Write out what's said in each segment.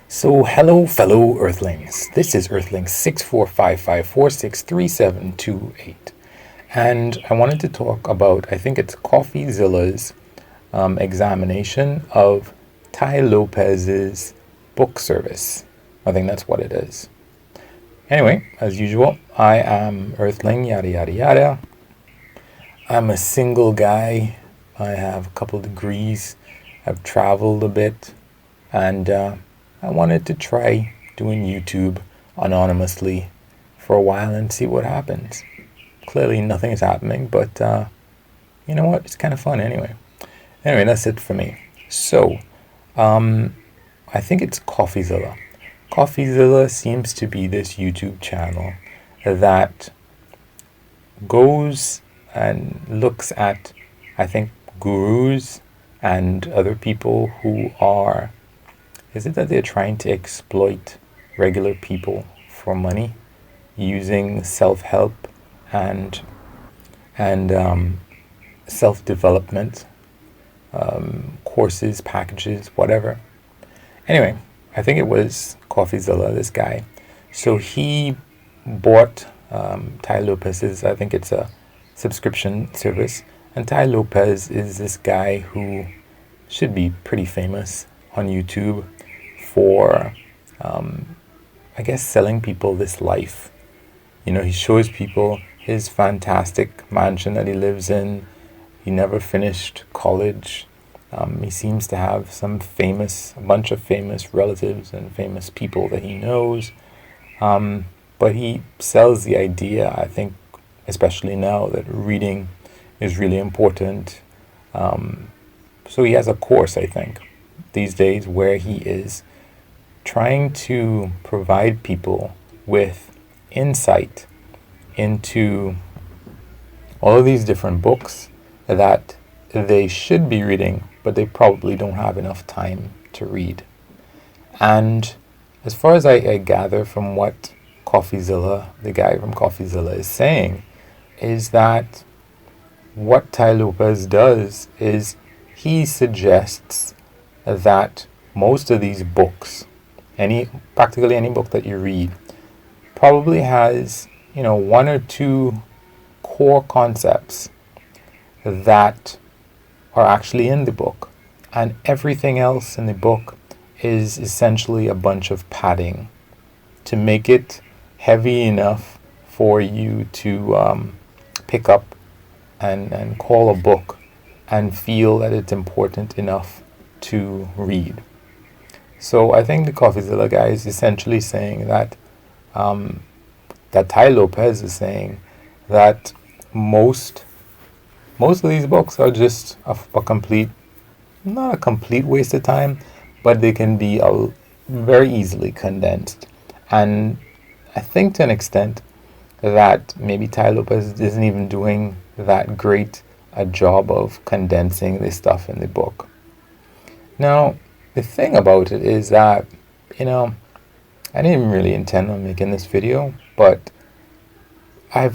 So, hello, fellow Earthlings. This is Earthling 6455463728. And I wanted to talk about, I think it's Coffeezilla's examination of Tai Lopez's book service. I think that's what it is. Anyway, as usual, I am Earthling, yada yada yada. I'm a single guy. I have a couple degrees. I've traveled a bit. And I wanted to try doing YouTube anonymously for a while and see what happens. Clearly nothing is happening, but you know what? It's kind of fun anyway. Anyway, that's it for me. So, I think it's Coffeezilla. Coffeezilla seems to be this YouTube channel that goes and looks at, I think, gurus and other people who are, is it that they're trying to exploit regular people for money using self-help and self-development courses, packages, whatever. Anyway, I think it was Coffeezilla, this guy. So he bought Tai Lopez's, I think it's a subscription service. And Tai Lopez is this guy who should be pretty famous on YouTube for, I guess, selling people this life. You know, he shows people his fantastic mansion that he lives in. He never finished college. He seems to have a bunch of famous relatives and famous people that he knows. But he sells the idea, I think, especially now, that reading is really important. So he has a course, I think, these days where he is trying to provide people with insight into all of these different books that they should be reading, but they probably don't have enough time to read. And as far as I gather from what Coffeezilla, the guy from Coffeezilla, is saying, is that what Tai Lopez does is he suggests that most of these books, practically any book that you read, probably has, one or two core concepts that are actually in the book, and everything else in the book is essentially a bunch of padding to make it heavy enough for you to pick up and call a book and feel that it's important enough to read. So I think the Coffeezilla guy is essentially saying that that Tai Lopez is saying that most of these books are just a complete, not a complete waste of time, but they can be very easily condensed. And I think to an extent that maybe Tai Lopez isn't even doing that great a job of condensing this stuff in the book. Now, the thing about it is that, I didn't really intend on making this video, but I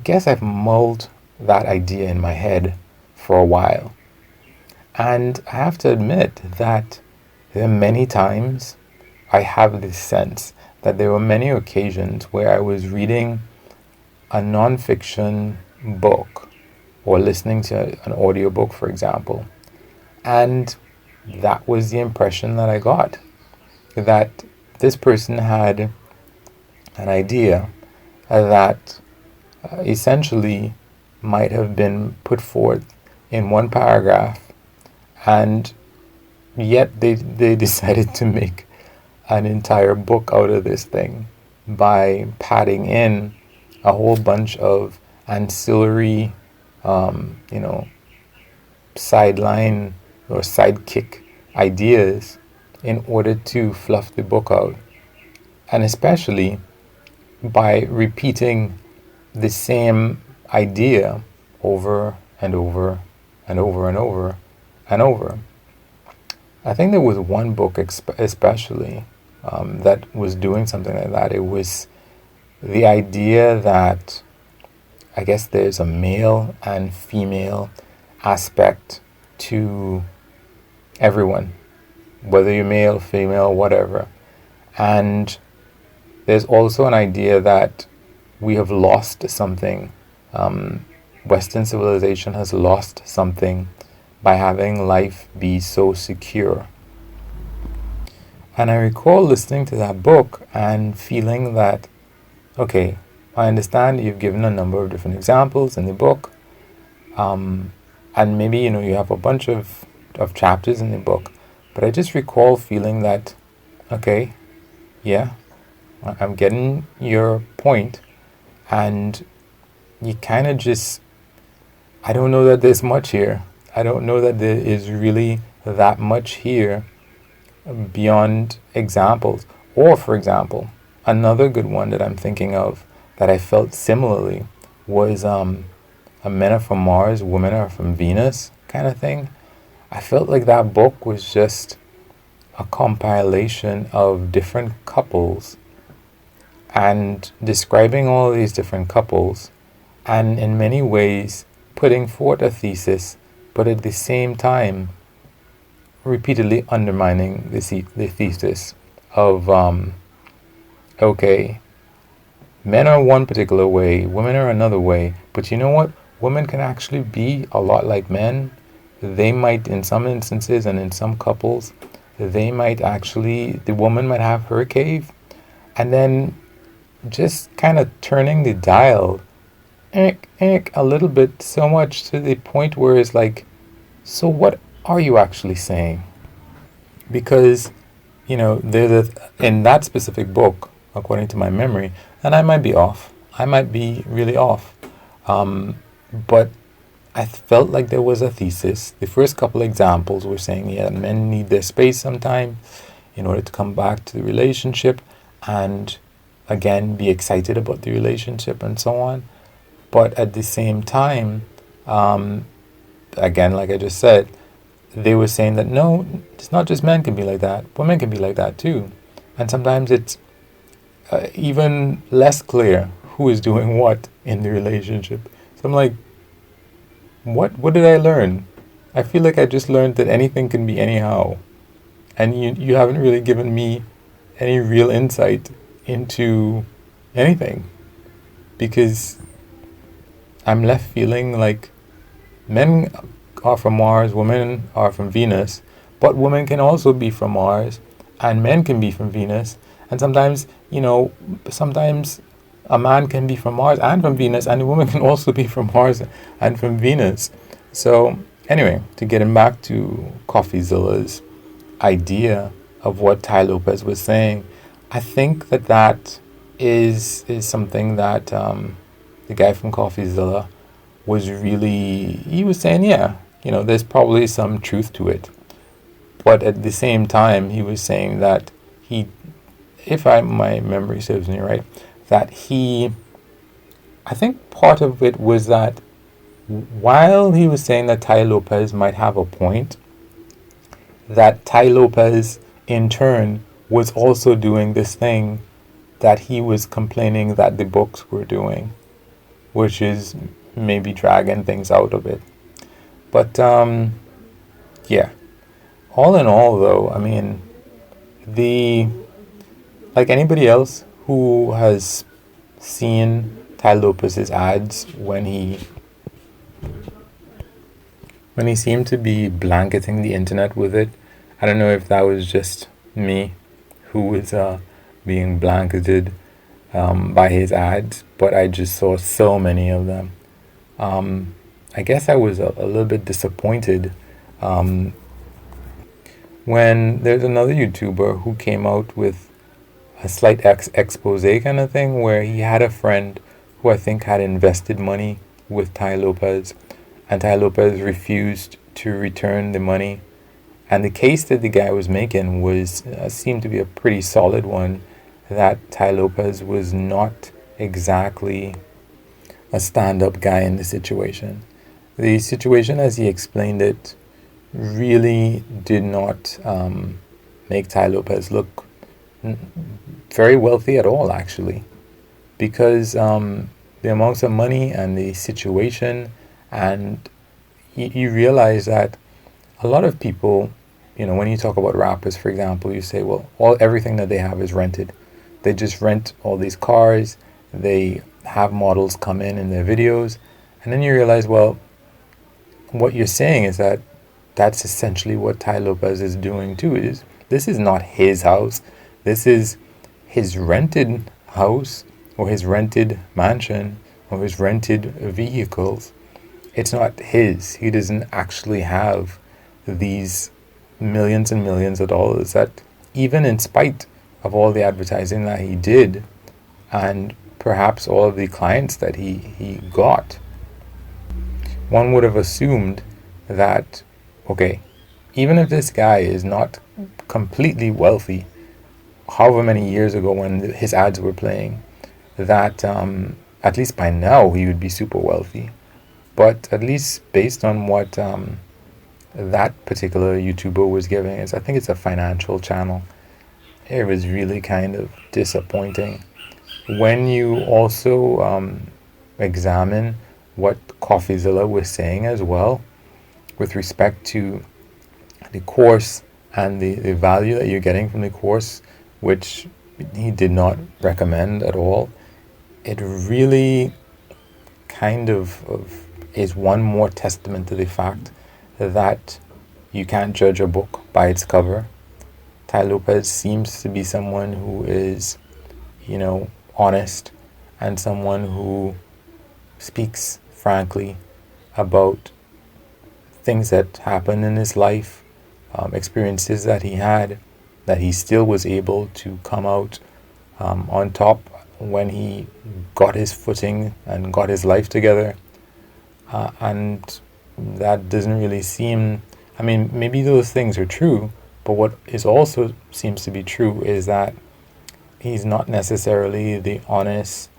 guess I've mulled that idea in my head for a while. And I have to admit that there are many times I have this sense that there were many occasions where I was reading a nonfiction book or listening to an audiobook, for example, and that was the impression that I got, that this person had an idea that essentially might have been put forth in one paragraph, and yet they decided to make an entire book out of this thing by padding in a whole bunch of ancillary, sideline or sidekick ideas in order to fluff the book out. And especially by repeating the same idea over and over and over and over and over. I think there was one book especially that was doing something like that. It was the idea that I guess there's a male and female aspect to everyone. whether you're male, female, whatever. And there's also an idea that we have lost something. Western civilization has lost something by having life be so secure. And I recall listening to that book and feeling that, okay, I understand you've given a number of different examples in the book, and maybe you have a bunch of chapters in the book, but I just recall feeling that, okay, yeah, I'm getting your point, and you kind of just, I don't know that there's much here. I don't know that there is really that much here beyond examples. Or, for example, another good one that I'm thinking of that I felt similarly was men are from Mars, women are from Venus kind of thing. I felt like that book was just a compilation of different couples and describing all these different couples, and in many ways putting forth a thesis, but at the same time repeatedly undermining the thesis of, okay, men are one particular way, women are another way, but you know what? Women can actually be a lot like men. They might, in some instances and in some couples, they might actually, the woman might have her cave, and then just kind of turning the dial a little bit, so much to the point where it's like, so what are you actually saying? Because, in that specific book, according to my memory, and I might be off, I might be really off, but I felt like there was a thesis. The first couple examples were saying, yeah, men need their space sometime in order to come back to the relationship and again be excited about the relationship and so on. But at the same time, again, like I just said, they were saying that no, it's not just men can be like that, women can be like that too. And sometimes it's even less clear who is doing what in the relationship. So I'm like, what did I learn? I feel like I just learned that anything can be anyhow. And you haven't really given me any real insight into anything. Because I'm left feeling like men are from Mars, women are from Venus, but women can also be from Mars, and men can be from Venus. And sometimes, sometimes a man can be from Mars and from Venus, and a woman can also be from Mars and from Venus. So anyway, to get him back to Coffeezilla's idea of what Tai Lopez was saying, I think that is something that the guy from Coffeezilla was really, he was saying, yeah, there's probably some truth to it. But at the same time, he was saying that my memory serves me right, that I think part of it was that while he was saying that Tai Lopez might have a point, that Tai Lopez in turn was also doing this thing that he was complaining that the books were doing, which is maybe dragging things out a bit. But yeah, all in all though, I mean, like anybody else who has seen Tai Lopez's ads when he seemed to be blanketing the internet with it. I don't know if that was just me who was being blanketed by his ads, but I just saw so many of them. I guess I was a little bit disappointed when there's another YouTuber who came out with a slight expose kind of thing, where he had a friend who I think had invested money with Tai Lopez, and Tai Lopez refused to return the money. And the case that the guy was making was seemed to be a pretty solid one, that Tai Lopez was not exactly a stand-up guy in the situation. The situation, as he explained it, really did not make Tai Lopez look very wealthy at all, actually, because the amounts of money and the situation, and you realize that a lot of people when you talk about rappers, for example, you say, well, everything that they have is rented. They just rent all these cars. They have models come in their videos, and then you realize, well, what you're saying is that that's essentially what Tai Lopez is doing too. This is not his house. This is his rented house or his rented mansion or his rented vehicles. It's not his. He doesn't actually have these millions and millions of dollars that, even in spite of all the advertising that he did and perhaps all of the clients that he got, one would have assumed that, okay, even if this guy is not completely wealthy, however many years ago when his ads were playing, that at least by now he would be super wealthy. But at least based on what that particular YouTuber was giving us, I think it's a financial channel, it was really kind of disappointing. When you also examine what Coffeezilla was saying as well, with respect to the course and the value that you're getting from the course, which he did not recommend at all, it really kind of is one more testament to the fact that you can't judge a book by its cover. Tai Lopez seems to be someone who is, honest, and someone who speaks frankly about things that happened in his life, experiences that he had, that he still was able to come out on top when he got his footing and got his life together. And that doesn't really seem, maybe those things are true, but what is also seems to be true is that he's not necessarily the honest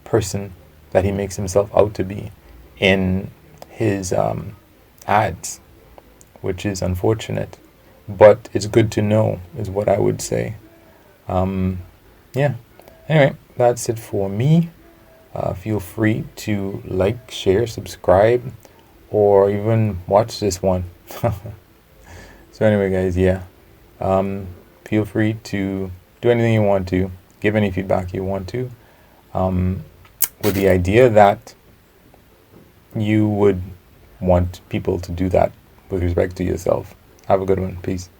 person that he makes himself out to be in his ads, which is unfortunate. But it's good to know, is what I would say. Yeah. Anyway, that's it for me. Feel free to like, share, subscribe, or even watch this one. So anyway, guys, yeah. Feel free to do anything you want to, give any feedback you want to, with the idea that you would want people to do that with respect to yourself. Have a good one. Peace.